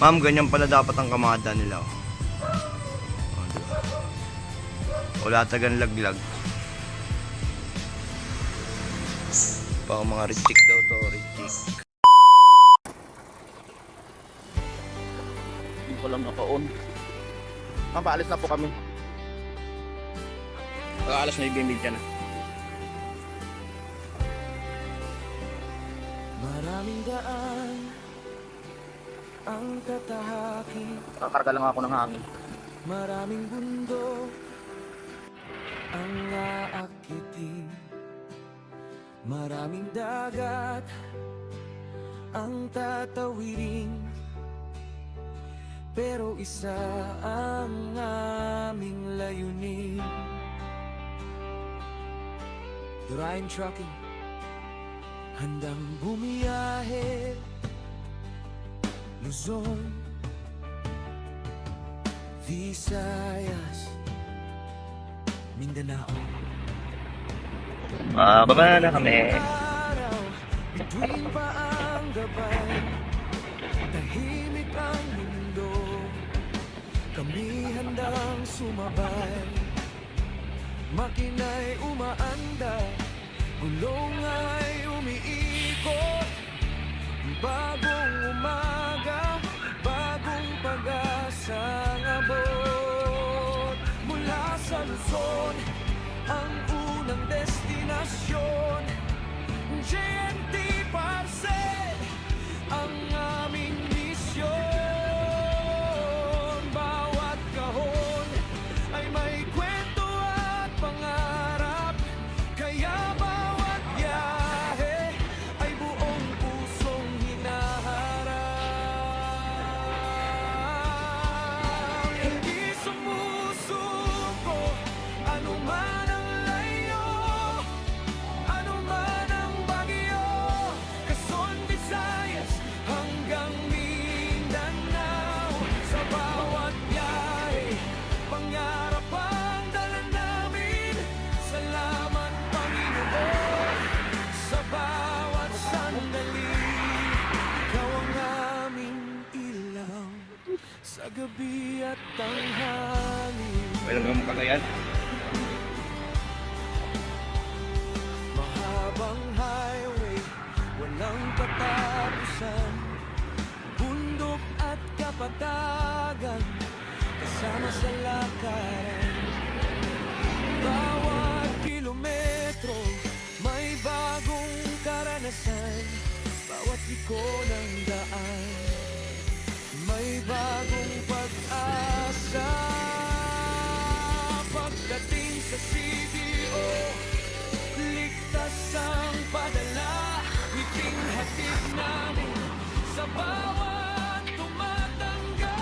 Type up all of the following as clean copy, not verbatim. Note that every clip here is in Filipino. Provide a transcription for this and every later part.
Ma'am, ganyan pala dapat ang kamada nila. Oh. Oh, diba? Wala tagang laglag. Baka mga reject daw to, reject. Hindi ko lang naka-on. Paalis na po kami. Alas na yung na. Maraming daan ang tatahaki, Kakarga lang ako ng hangin. maraming bundok ang aakitin, maraming dagat ang tatawirin, pero isa ang aming layunin. Ryan Trucking, handang bumiyahe Luzon, Visayas, Mindanao. Baba na kami. Araw, bituin pa ang gabay, tahimik ang mundo, kami handang sumabay. Makina'y umaandar, gulong ay umiikot, bagong umaga, bagong pag-asang abot. Mula sa Luzon, ang unang destinasyon, JNT Parcel, ang aming misyon. Bawat kahon ay may kwento at pangarap, kaya bawat biyahe ay buong pusong hinaharap. Hindi sumusuko, anuman ang layo, anuman ang bagyo, Quezon, Visayas hanggang Mindanao. Sa bawat biyahe, pangarap ang dala namin. Salamat Panginoon, sa bawat sandali, ikaw ang aming ilaw sa gabi at tanghali. Walang gamang kagayan. Mahabang highway, walang katapusan, bundok at kapatagan, kasama sa lakaran. Bawat kilometro, may bagong karanasan, bawat liko ng daan, may bagong pag-asa. Pagdating sa CDO, ligtas ang padala, ngiting hatid namin sa bawat tumatanggap.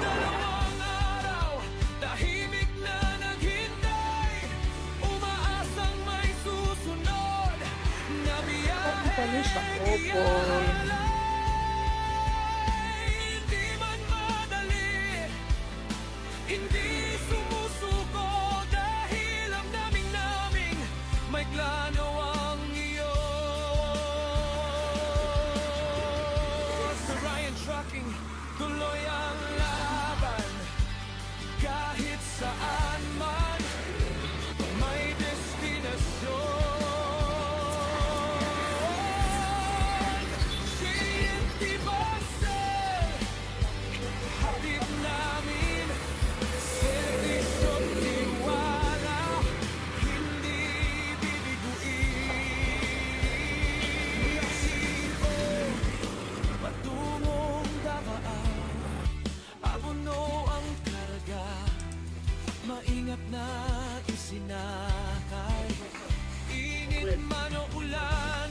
Dalawang araw, tahimik na naghintay, umaasang may susunod na biyahe. Hindi man madali, hindi sumusuko, dahil ang naming may plano ang iyo. Sa Ryan Trucking, tuloy ang laban, kahit saan man may destinasyon. CNT Parcel, hatid namin servisyo't tiwala, hindi bibiguin. Patungong Davao, abono ang karga, maingat na isinakay. Init man o ulan,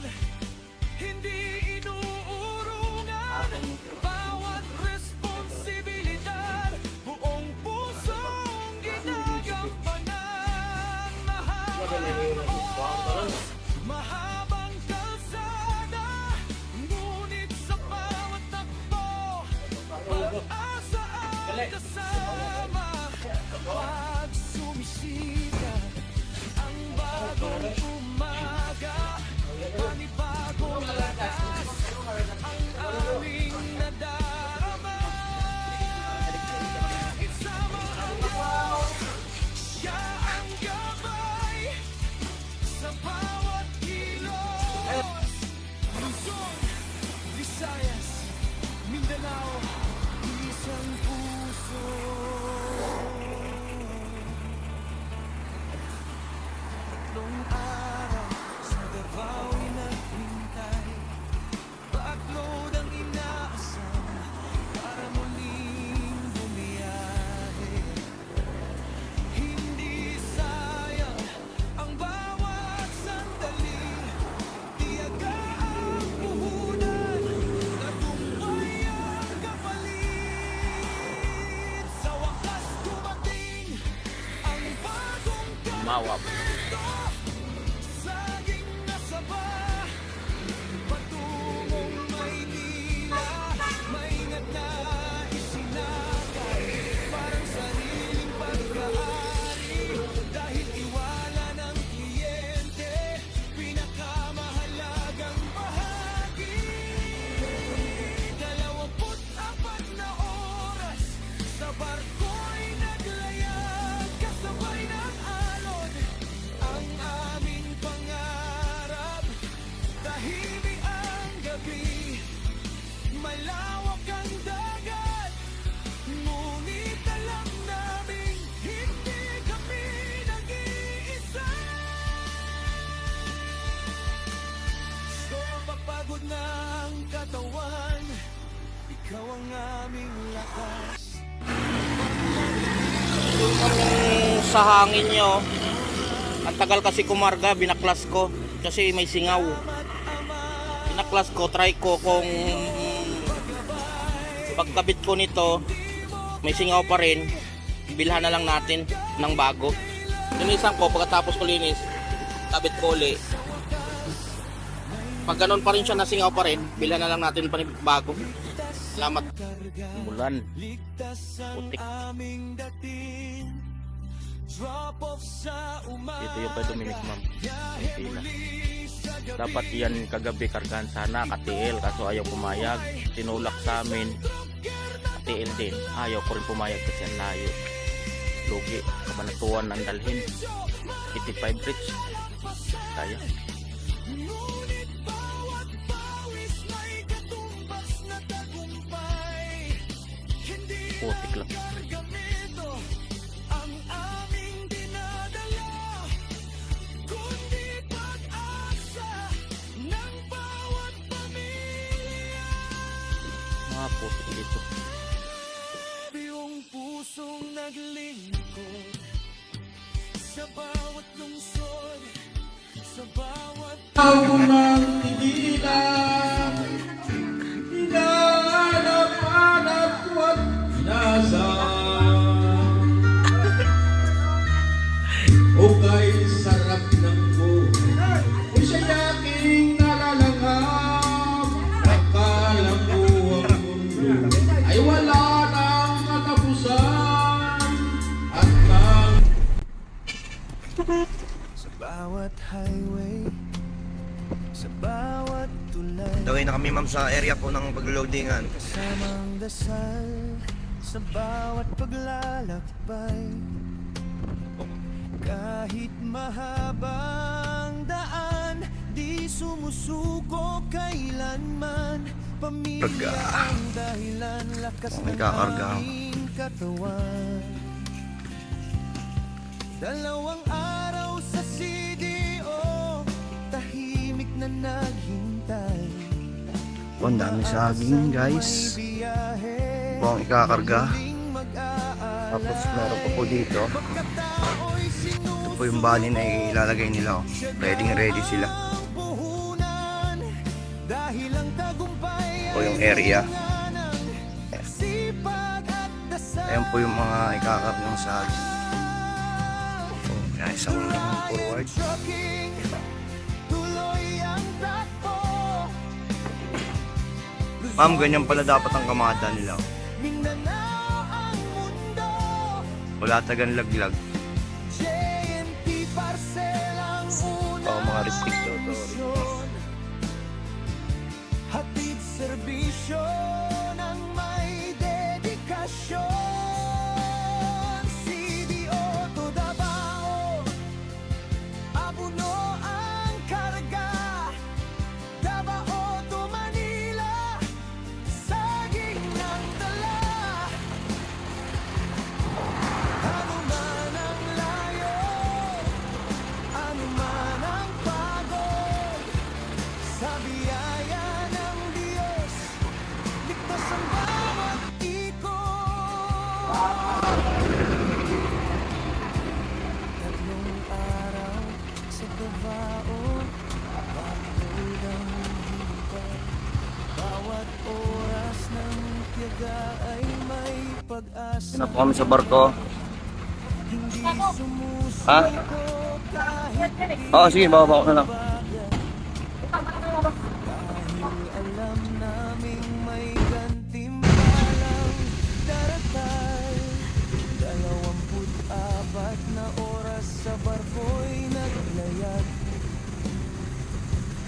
hindi inuurungan, bawat responsibilidad, buong pusong ginagampanan. Mahabang oras, mahabang kalsada, ngunit sa bawat takbo, pag-asa ang kasama. Pag sumisikat ang bagong umaga, panibagong lakas ang aming nadal. Mindanao, isang puso. Tatlong araw sa Davao'y naghintay. Backload ang inaasam para muling bumiyahe. Hindi sayang ang bawat sandali. Tiyaga ang puhunan, tagumpay ang kapalit. Sa wakas dumating ang bagong Mawap. saging na saba. Patungong Maynila, maingat na isinakay. Parang sariling pagkaari, dahil tiwala ng kliyente, pinakamahalagang bahagi. 24 na oras, sa barko'y naglayag, kasabay ng alon, ang aming pangarap. Tahimik ang gabi, malawak ang dagat, ngunit alam naming hindi kami nag-iisa. Pagpagod na ang katawan, ikaw ang aming lakas. Sa hangin nyo, ang tagal kasi kumarga, binaklas ko kasi may singaw. Binaklas ko, try ko kung pagkabit ko nito may singaw pa rin, bilhan na lang natin ng bago. Linisan ko, pagkatapos ko linis, kabit ko uli. Pag ganun pa rin siya, nasingaw pa rin, bilhan na lang natin bago. Salamat. Mulan. Ligtas ang Putik. aming dating. Drop off sa umaga. Dito yung kay Dominic, ma'am. Ang pila. Dapat yan kagabi kargahan sana, katiil, kaso ayaw pumayag. Tinulak sa amin, katiil din. Ayaw ko rin pumayag kasi ang layo. Lugi, kabanatuan ang dalhin. 85 rich. Kaya. Ngunit bawat pawis may katumbas na tagumpay. Hindi Putik lang. pergamento ang aming dinadala, kundi pag-asa ng bawat pamilya. Mga putik dito. Yung pusong naglingkod sa bawat lungsod, sa bawat Ako nang tigilan, hinahanap-hanap ko at pinasaan. O kay sarap ng buhay, o siya'y aking nalalangap. Akala ko ang mundo ay wala nang katapusan. At nang sa bawat highway, sa bawat tulay, Tawin na kami ma'am sa area po ng pagloadingan. kasamang dasal, sa bawat paglalakbay. Kahit mahabang daan, di sumusuko kailanman. Pamilya ang dahilan, lakas ng Nagkakarga ako. aming katawan. 2 araw sa CDO, tahimik na naghintay. Oh, ang dami saging guys. Po ang ikakarga. Tapos meron pa po dito. Ito po yung bali na ilalagay nila. Oh. Ready sila. O yung area. Ayan po yung mga ikakargang saging. Oh, yan isang forward. Ma'am, ganyan pala dapat ang kamada nila. Oh. Wala tagang laglag. Oh, mga restrictor to. Hatid serbisyo ng may dedikasyon. CDO to Davao, abuno ang karga. Davao to Manila, saging baga ay may pag-asa. Yun na po kami sa barko. Ha? Oo, sige, baba ko na lang. Alam naming may gantimpalang daratal. 24 na oras sa barko'y naglayag.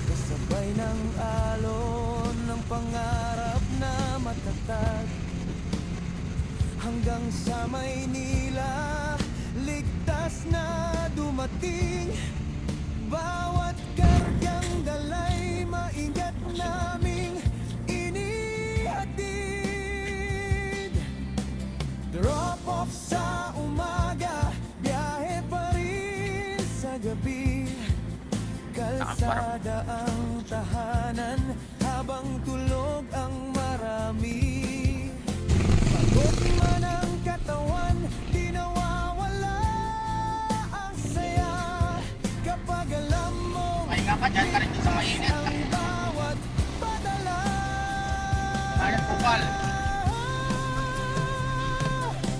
Kasabay ng alon ng pangarap na matatag. Hanggang sa Maynila, ligtas na dumating. Bawat kargang dalay maingat naming inihatid. Drop off sa umaga, biyahe pa rin sa gabi. Kalsada ang tahanan habang tulog ang marami. Pagod man ang katawan, di nawawala ang saya. Kapag alam mo, Ay nga ka dyan ka rin sa mainit. ang bawat padala. Ayat kupal.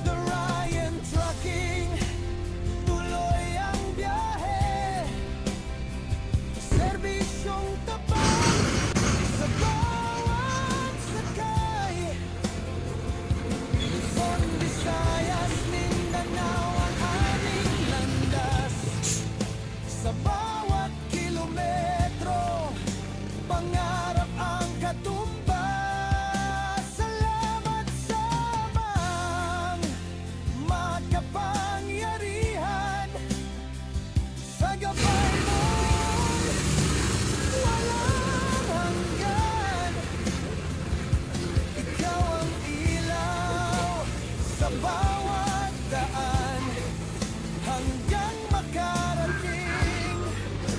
The Ryan Trucking, tuloy ang biyahe. Serbisyong tapat sa bawat sakay. Luzon, Visayas, Mindanao ang aming landas. Sa bawat kilometro, pangarap ang katumbas. Salamat sa amang makapangyarihan. Sa gabay mo, walang hanggan. Ikaw ang ilaw sa bawat daan. Hanggang makarating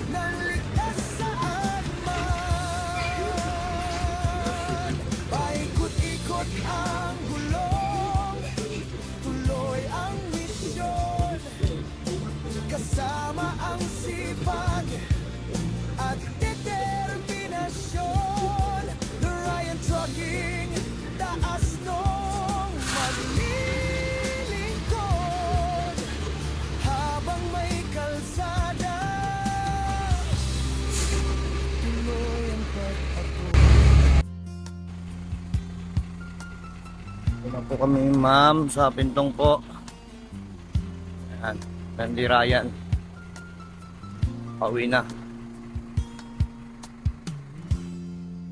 ng ligtas saan man. Paikot-ikot ang gulong, tuloy ang misyon. Kasama ang sipag at determinasyon. The Ryan Trucking, taas nung maglilingkod habang may kalsada. Tuloy ang pag-abot. Ito na po kami, ma'am, sa pintong po. Ayan, Randy Ryan. Pauwi na.